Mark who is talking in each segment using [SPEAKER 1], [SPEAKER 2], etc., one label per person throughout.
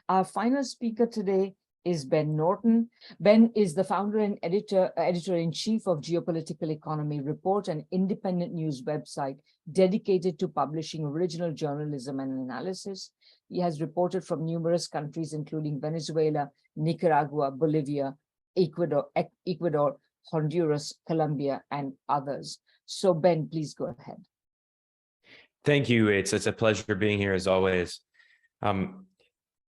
[SPEAKER 1] Our final speaker today is Ben Norton. Ben is the founder and editor-in-chief of Geopolitical Economy Report, an independent news website dedicated to publishing original journalism and analysis. He has reported from numerous countries, including Venezuela, Nicaragua, Bolivia, Ecuador, Honduras, Colombia, and others. So Ben, please go ahead.
[SPEAKER 2] Thank you. It's a pleasure being here as always.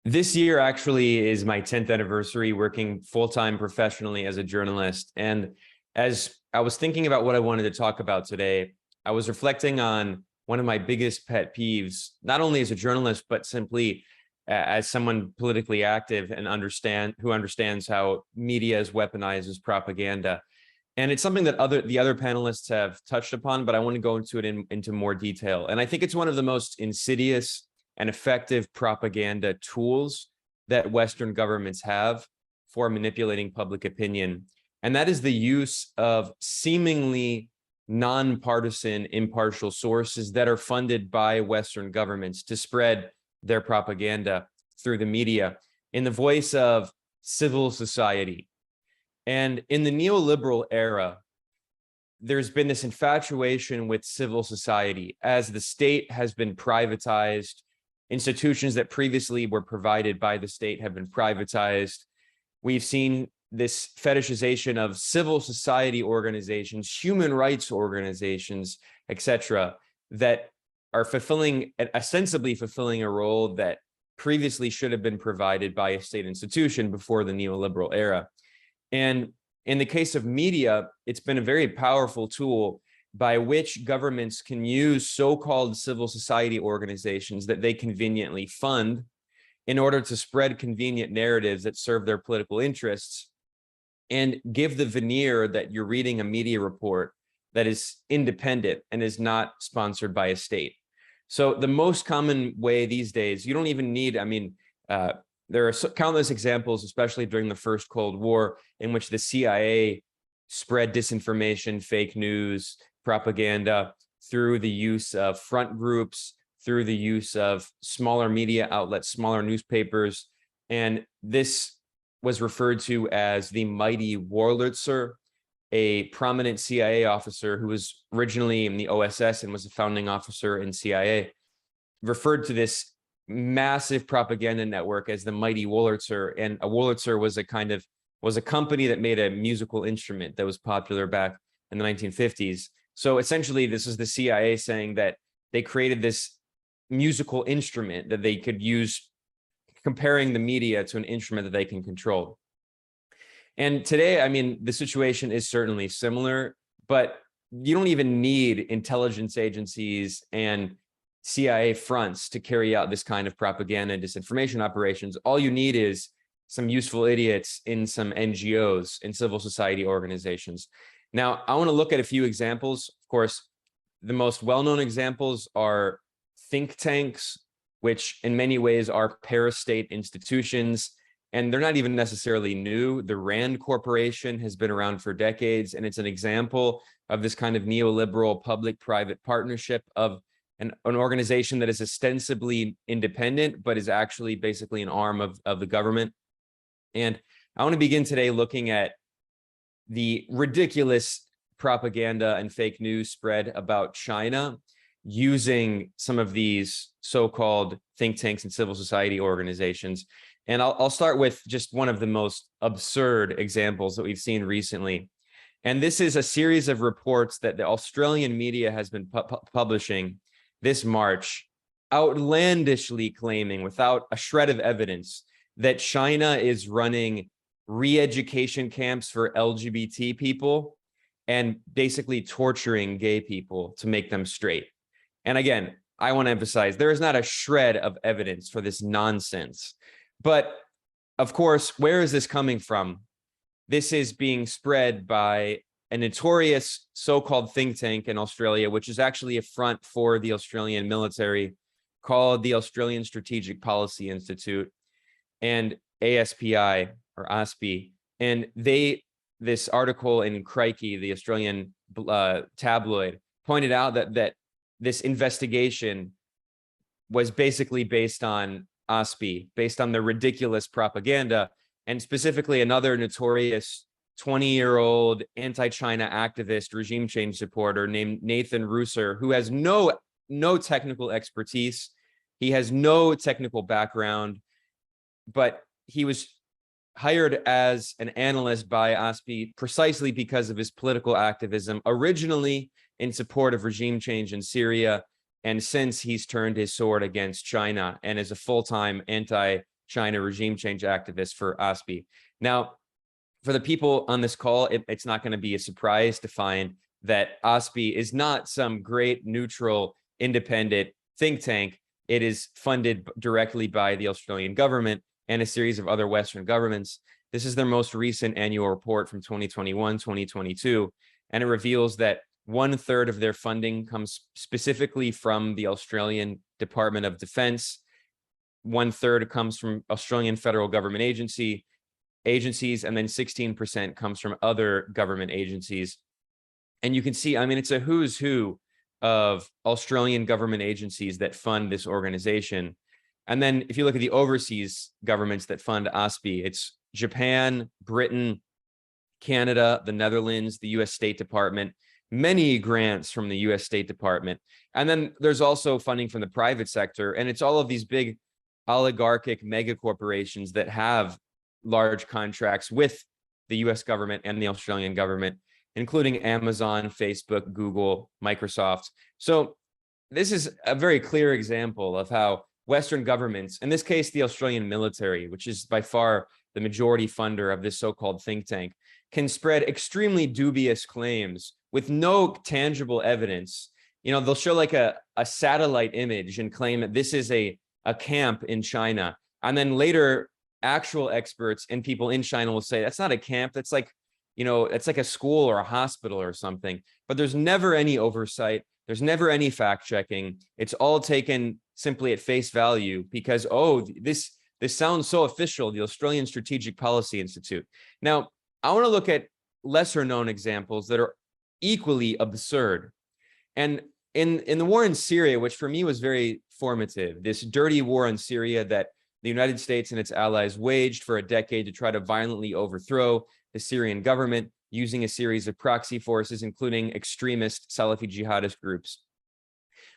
[SPEAKER 2] This year actually is my 10th anniversary working full-time professionally as a journalist. And as I was thinking about what I wanted to talk about today, I was reflecting on one of my biggest pet peeves, not only as a journalist, but simply as someone politically active and who understands how media weaponizes propaganda. And it's something that the other panelists have touched upon, but I want to go into it into more detail. And I think it's one of the most insidious and effective propaganda tools that Western governments have for manipulating public opinion. And that is the use of seemingly nonpartisan, impartial sources that are funded by Western governments to spread their propaganda through the media in the voice of civil society. And in the neoliberal era, there's been this infatuation with civil society as the state has been privatized. Institutions that previously were provided by the state have been privatized. We've seen this fetishization of civil society organizations, human rights organizations, etc., that are ostensibly fulfilling a role that previously should have been provided by a state institution before the neoliberal era. And in the case of media, it's been a very powerful tool by which governments can use so-called civil society organizations that they conveniently fund in order to spread convenient narratives that serve their political interests and give the veneer that you're reading a media report that is independent and is not sponsored by a state. So the most common way these days, you don't even need, there are countless examples, especially during the first Cold War, in which the CIA spread disinformation, fake news, propaganda through the use of front groups, through the use of smaller media outlets, smaller newspapers. And this was referred to as the mighty Wurlitzer, a prominent CIA officer who was originally in the OSS and was a founding officer in CIA, referred to this massive propaganda network as the mighty Wurlitzer. And a Wurlitzer was a company that made a musical instrument that was popular back in the 1950s. So essentially, this is the CIA saying that they created this musical instrument that they could use, comparing the media to an instrument that they can control. And today, the situation is certainly similar, but you don't even need intelligence agencies and CIA fronts to carry out this kind of propaganda and disinformation operations. All you need is some useful idiots in some NGOs and civil society organizations. Now, I want to look at a few examples. Of course, the most well-known examples are think tanks, which in many ways are parastate institutions, and they're not even necessarily new. The Rand Corporation has been around for decades, and it's an example of this kind of neoliberal public-private partnership of an organization that is ostensibly independent, but is actually basically an arm of the government. And I want to begin today looking at the ridiculous propaganda and fake news spread about China using some of these so-called think tanks and civil society organizations. And I'll start with just one of the most absurd examples that we've seen recently. And this is a series of reports that the Australian media has been publishing this March, outlandishly claiming without a shred of evidence that China is running re-education camps for LGBT people and basically torturing gay people to make them straight. And again, I want to emphasize, there is not a shred of evidence for this nonsense. But of course, where is this coming from? This is being spread by a notorious so-called think tank in Australia, which is actually a front for the Australian military, called the Australian Strategic Policy Institute, and ASPI or ASPI. And this article in Crikey, the Australian tabloid, pointed out that this investigation was basically based on OSPI based on their ridiculous propaganda, and specifically another notorious 20-year-old anti-China activist, regime change supporter named Nathan Ruser, who has no technical expertise. He has no technical background, but he was hired as an analyst by OSPI precisely because of his political activism, originally in support of regime change in Syria, and since he's turned his sword against China and is a full-time anti-China regime change activist for OSPI. Now, for the people on this call, it's not going to be a surprise to find that OSPI is not some great, neutral, independent think tank. It is funded directly by the Australian government and a series of other Western governments. This is their most recent annual report from 2021, 2022, and it reveals that 1/3 of their funding comes specifically from the Australian Department of Defense. 1/3 comes from Australian federal government agencies, and then 16% comes from other government agencies. And you can see, I mean, it's a who's who of Australian government agencies that fund this organization. And then if you look at the overseas governments that fund OSPI, it's Japan, Britain, Canada, the Netherlands, the US State Department, many grants from the US State Department. And then there's also funding from the private sector. And it's all of these big oligarchic mega corporations that have large contracts with the US government and the Australian government, including Amazon, Facebook, Google, Microsoft. So this is a very clear example of how Western governments, in this case, the Australian military, which is by far the majority funder of this so-called think tank, can spread extremely dubious claims with no tangible evidence. You know, they'll show like a satellite image and claim that this is a camp in China. And then later, actual experts and people in China will say, that's not a camp. That's like, you know, it's like a school or a hospital or something. But there's never any oversight. There's never any fact checking. It's all taken simply at face value because, oh, this sounds so official, the Australian Strategic Policy Institute. Now, I want to look at lesser known examples that are equally absurd. And in the war in Syria, which for me was very formative, this dirty war in Syria that the United States and its allies waged for a decade to try to violently overthrow the Syrian government using a series of proxy forces, including extremist Salafi jihadist groups.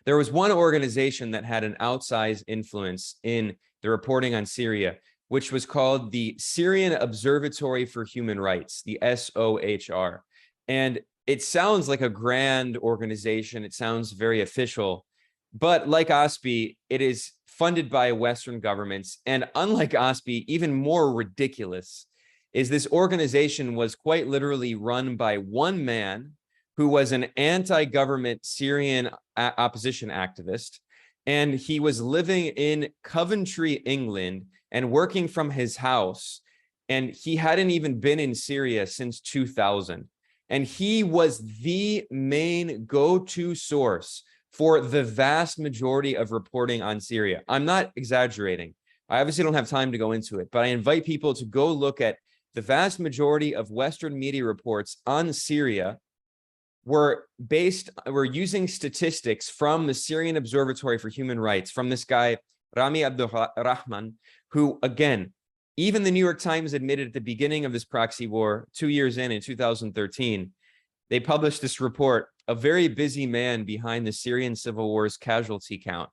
[SPEAKER 2] There was one organization that had an outsized influence in the reporting on Syria, which was called the Syrian Observatory for Human Rights, the SOHR. And it sounds like a grand organization. It sounds very official. But like OSPI, it is funded by Western governments. And unlike OSPI, even more ridiculous is this organization was quite literally run by one man who was an anti-government Syrian opposition activist. And he was living in Coventry, England, and working from his house. And he hadn't even been in Syria since 2000. And he was the main go-to source for the vast majority of reporting on Syria. I'm not exaggerating. I obviously don't have time to go into it, but I invite people to go look at the vast majority of Western media reports on Syria were using statistics from the Syrian Observatory for Human Rights, from this guy, Rami Abdulrahman, who, again, even the New York Times admitted at the beginning of this proxy war, 2 years in 2013, they published this report, a very busy man behind the Syrian civil war's casualty count.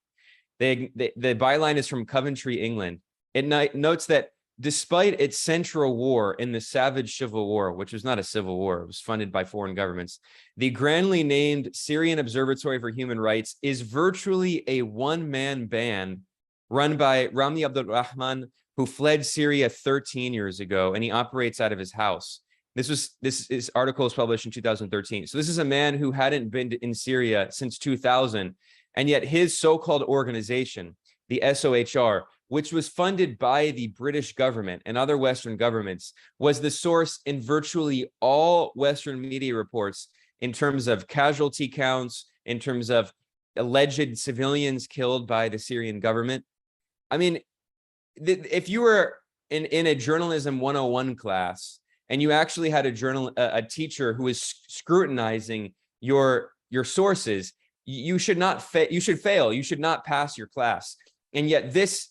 [SPEAKER 2] The byline is from Coventry, England. It notes that despite its central war in the savage civil war, which was not a civil war, it was funded by foreign governments, the grandly named Syrian Observatory for Human Rights is virtually a one-man band run by Rami Abdulrahman, who fled Syria 13 years ago, and he operates out of his house. This article was published in 2013. So this is a man who hadn't been in Syria since 2000, and yet his so-called organization, the SOHR, which was funded by the British government and other Western governments, was the source in virtually all Western media reports in terms of casualty counts, in terms of alleged civilians killed by the Syrian government. I mean, if you were in a journalism 101 class and you actually had a teacher who was scrutinizing your sources, you should not you should fail. You should not pass your class. And yet this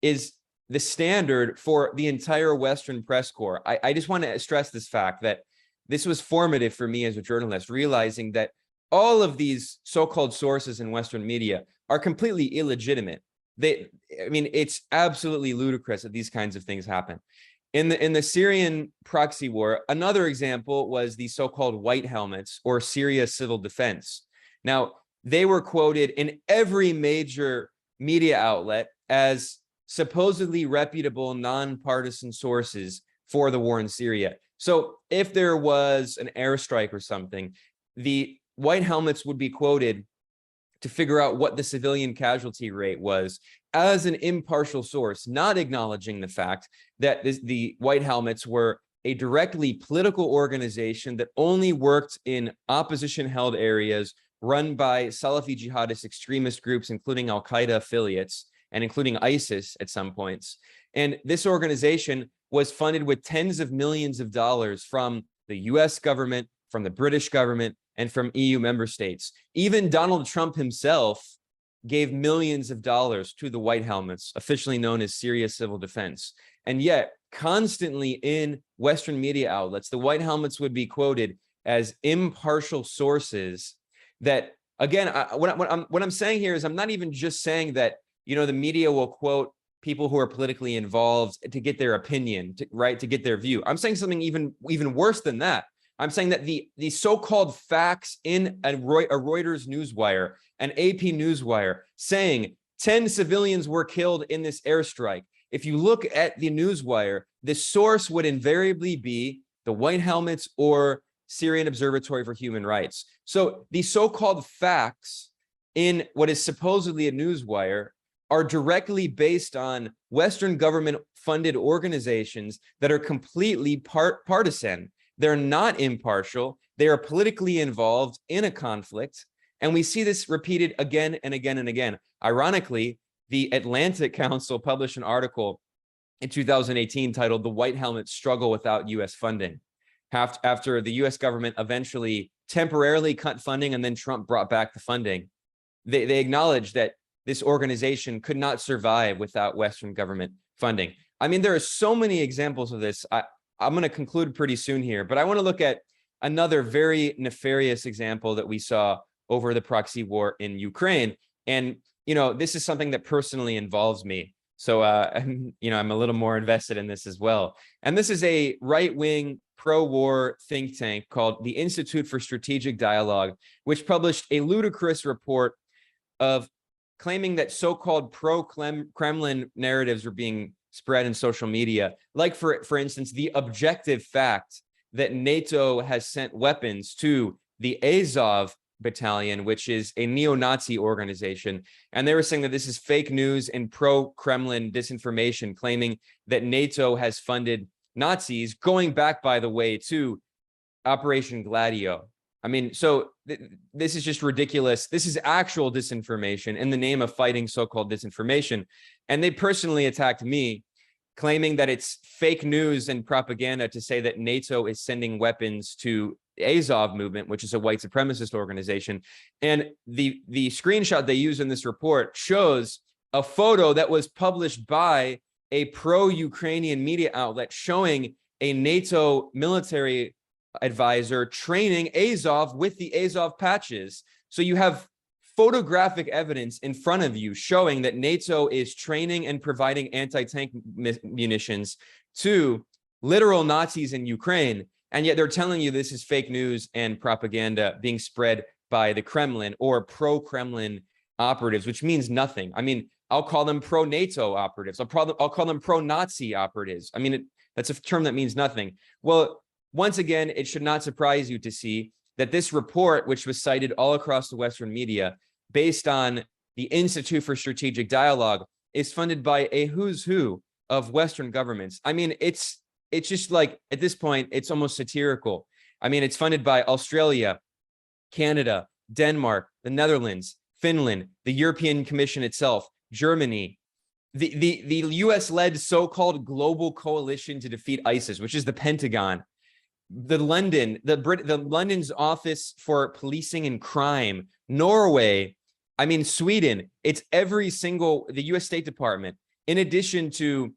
[SPEAKER 2] is the standard for the entire Western press corps. I just want to stress this fact that this was formative for me as a journalist, realizing that all of these so-called sources in Western media are completely illegitimate. I mean, it's absolutely ludicrous that these kinds of things happen. In the Syrian proxy war, another example was the so-called white helmets, or Syria civil defense. Now, they were quoted in every major media outlet as supposedly reputable, nonpartisan sources for the war in Syria. So if there was an airstrike or something, the white helmets would be quoted to figure out what the civilian casualty rate was as an impartial source, not acknowledging the fact that the white helmets were a directly political organization that only worked in opposition-held areas run by Salafi jihadist extremist groups, including Al-Qaeda affiliates and including ISIS at some points. And this organization was funded with tens of millions of dollars from the US government, from the British government, and from EU member states. Even Donald Trump himself gave millions of dollars to the White Helmets, officially known as Syria Civil Defense. And yet, constantly in Western media outlets, the White Helmets would be quoted as impartial sources that, again, what I'm saying here is I'm not even just saying that, you know, the media will quote people who are politically involved to get their opinion, to get their view. I'm saying something even worse than that. I'm saying that the so-called facts in a Reuters newswire, an AP newswire, saying 10 civilians were killed in this airstrike. If you look at the newswire, the source would invariably be the White Helmets or Syrian Observatory for Human Rights. So the so-called facts in what is supposedly a newswire are directly based on Western government-funded organizations that are completely partisan. They're not impartial. They are politically involved in a conflict. And we see this repeated again and again and again. Ironically, the Atlantic Council published an article in 2018 titled "The White Helmets Struggle Without U.S. Funding," after the U.S. government eventually temporarily cut funding and then Trump brought back the funding. They acknowledged that this organization could not survive without Western government funding. I mean, there are so many examples of this. I'm going to conclude pretty soon here, but I want to look at another very nefarious example that we saw over the proxy war in Ukraine. And, you know, this is something that personally involves me. So, you know, I'm a little more invested in this as well. And this is a right-wing pro-war think tank called the Institute for Strategic Dialogue, which published a ludicrous report of claiming that so-called pro-Kremlin narratives were being spread in social media, like for instance, the objective fact that NATO has sent weapons to the Azov battalion, which is a neo-Nazi organization. And they were saying that this is fake news and pro-Kremlin disinformation, claiming that NATO has funded Nazis, going back, by the way, to Operation Gladio. I mean, so this is just ridiculous. This is actual disinformation in the name of fighting so-called disinformation. And they personally attacked me, claiming that it's fake news and propaganda to say that NATO is sending weapons to the Azov movement, which is a white supremacist organization. And the screenshot they use in this report shows a photo that was published by a pro-Ukrainian media outlet showing a NATO military advisor training Azov with the Azov patches. So you have photographic evidence in front of you showing that NATO is training and providing anti-tank munitions to literal Nazis in Ukraine. And yet they're telling you this is fake news and propaganda being spread by the Kremlin or pro-Kremlin operatives, which means nothing. I mean, I'll call them pro-NATO operatives. I'll call them pro-Nazi operatives. I mean, that's a term that means nothing. Well, once again, it should not surprise you to see that this report, which was cited all across the Western media, based on the Institute for Strategic Dialogue, is funded by a who's who of Western governments. I mean, it's just like, at this point, it's almost satirical. I mean, it's funded by Australia, Canada, Denmark, the Netherlands, Finland, the European Commission itself, Germany, the US-led so-called global coalition to defeat ISIS, which is the Pentagon, London's Office for Policing and Crime, Norway, I mean, Sweden, it's every single, the US State Department, in addition to,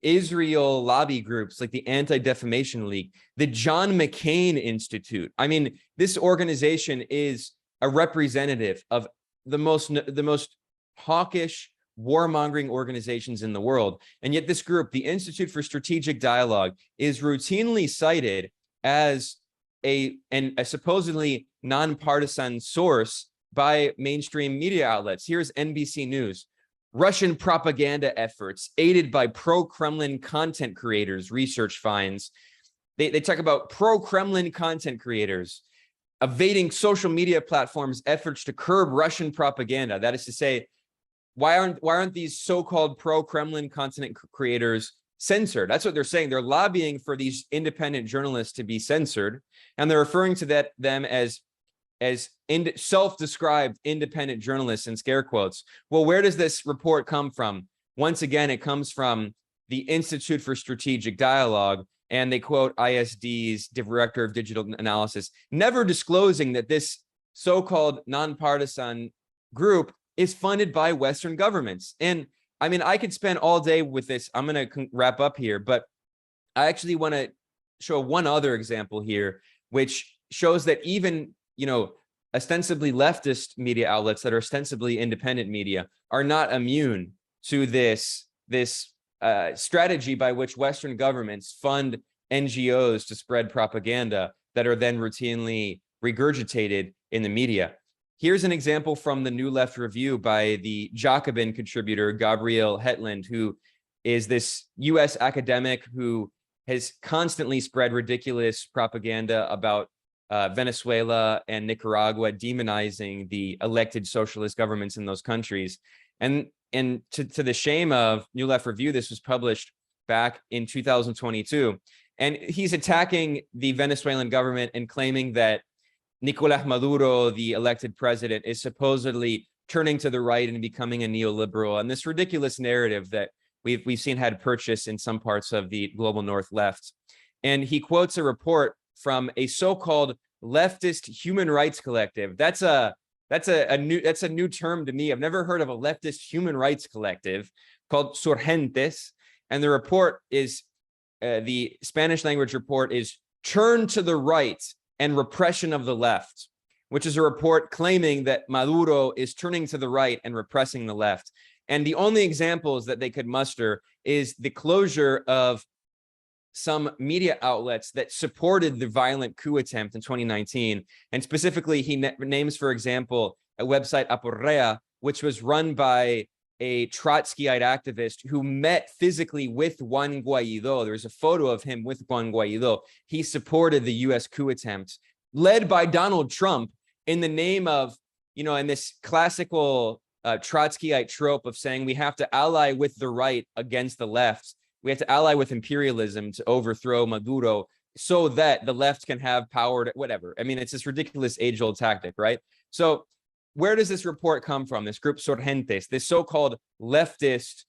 [SPEAKER 2] Israel lobby groups like the Anti-Defamation League, the John McCain Institute. I mean, this organization is a representative of the most hawkish, warmongering organizations in the world. And yet this group, the Institute for Strategic Dialogue, is routinely cited as a supposedly nonpartisan source by mainstream media outlets. Here's NBC News. Russian propaganda efforts aided by pro-Kremlin content creators, research finds. They talk about pro-Kremlin content creators evading social media platforms' efforts to curb Russian propaganda. That is to say, why aren't these so-called pro-Kremlin content creators censored? That's what they're saying. They're lobbying for these independent journalists to be censored, and they're referring to them as self-described independent journalists in scare quotes. Well, where does this report come from? Once again, it comes from the Institute for Strategic Dialogue, and they quote ISD's director of digital analysis, never disclosing that this so-called nonpartisan group is funded by Western governments. And I mean, I could spend all day with this. I'm going to wrap up here, but I actually want to show one other example here, which shows that even, ostensibly leftist media outlets that are ostensibly independent media are not immune to this strategy by which Western governments fund NGOs to spread propaganda that are then routinely regurgitated in the media. Here's an example from the New Left Review by the Jacobin contributor, Gabriel Hetland, who is this US academic who has constantly spread ridiculous propaganda about Venezuela and Nicaragua, demonizing the elected socialist governments in those countries. And to the shame of New Left Review, this was published back in 2022. And he's attacking the Venezuelan government and claiming that Nicolás Maduro, the elected president, is supposedly turning to the right and becoming a neoliberal. And this ridiculous narrative that we've seen had purchase in some parts of the global North left. And he quotes a report from a so-called leftist human rights collective. That's a new term to me. I've never heard of a leftist human rights collective called Surgentes. And the report is, the Spanish language report is Turn to the Right and Repression of the Left, which is a report claiming that Maduro is turning to the right and repressing the left. And the only examples that they could muster is the closure of some media outlets that supported the violent coup attempt in 2019. And specifically, he names, for example, a website, Aporrea, which was run by a Trotskyite activist who met physically with Juan Guaido. There's a photo of him with Juan Guaido. He supported the US coup attempt led by Donald Trump in the name of, in this classical Trotskyite trope of saying we have to ally with the right against the left. We have to ally with imperialism to overthrow Maduro so that the left can have power to whatever. I mean, it's this ridiculous age-old tactic, right? So where does this report come from? This group Surgentes, this so-called leftist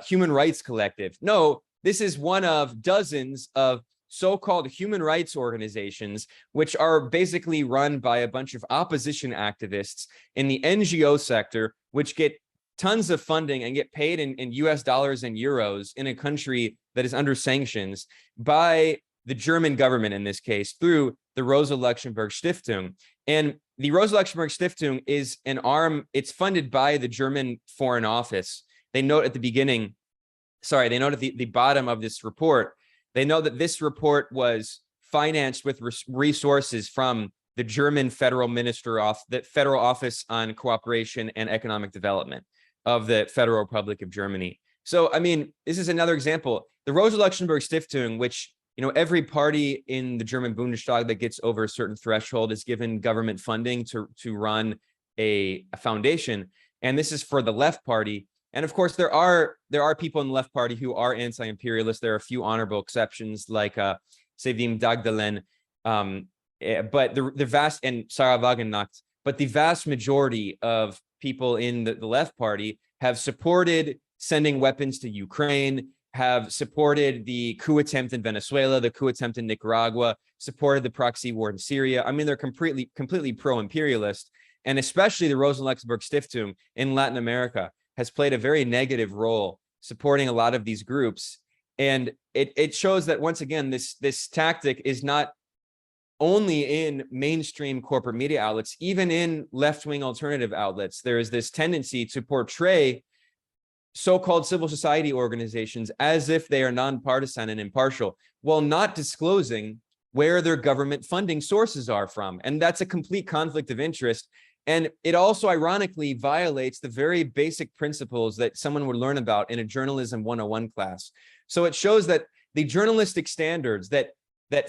[SPEAKER 2] human rights collective? No, this is one of dozens of so-called human rights organizations, which are basically run by a bunch of opposition activists in the NGO sector, which get tons of funding and get paid in US dollars and euros in a country that is under sanctions by the German government, in this case, through the Rosa Luxemburg Stiftung. And the Rosa Luxemburg Stiftung is an arm, it's funded by the German Foreign Office. They note at the beginning, they note at the bottom of this report, they know that this report was financed with resources from the German Federal the Federal Office on Cooperation and Economic Development of the Federal Republic of Germany. So, I mean, this is another example. The Rosa Luxemburg Stiftung, which, every party in the German Bundestag that gets over a certain threshold is given government funding to run a foundation. And this is for the left party. And of course, there are people in the left party who are anti-imperialist. There are a few honorable exceptions like Sevim Dagdalen, but the vast, and Sarah Wagenknecht, but the vast majority of people in the left party have supported sending weapons to Ukraine, have supported the coup attempt in Venezuela, the coup attempt in Nicaragua, supported the proxy war in Syria. I mean, they're completely pro-imperialist, and especially the Rosa Luxemburg Stiftung in Latin America. has played a very negative role supporting a lot of these groups. And it shows that, once again, this tactic is not only in mainstream corporate media outlets, even in left-wing alternative outlets. There is this tendency to portray so-called civil society organizations as if they are nonpartisan and impartial, while not disclosing where their government funding sources are from. And that's a complete conflict of interest. And it also ironically violates the very basic principles that someone would learn about in a journalism 101 class. So it shows that the journalistic standards that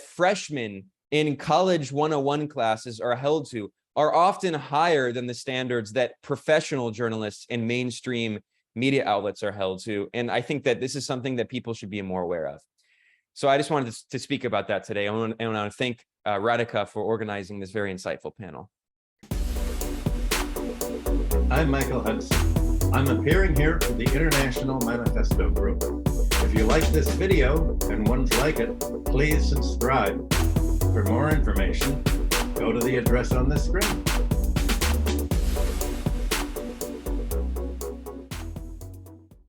[SPEAKER 2] freshmen in college 101 classes are held to are often higher than the standards that professional journalists in mainstream media outlets are held to. And I think that this is something that people should be more aware of. So I just wanted to speak about that today. I want to thank Radhika for organizing this very insightful panel.
[SPEAKER 3] I'm Michael Hudson. I'm appearing here for the International Manifesto Group. If you like this video and ones like it, please subscribe. For more information, go to the address on the screen.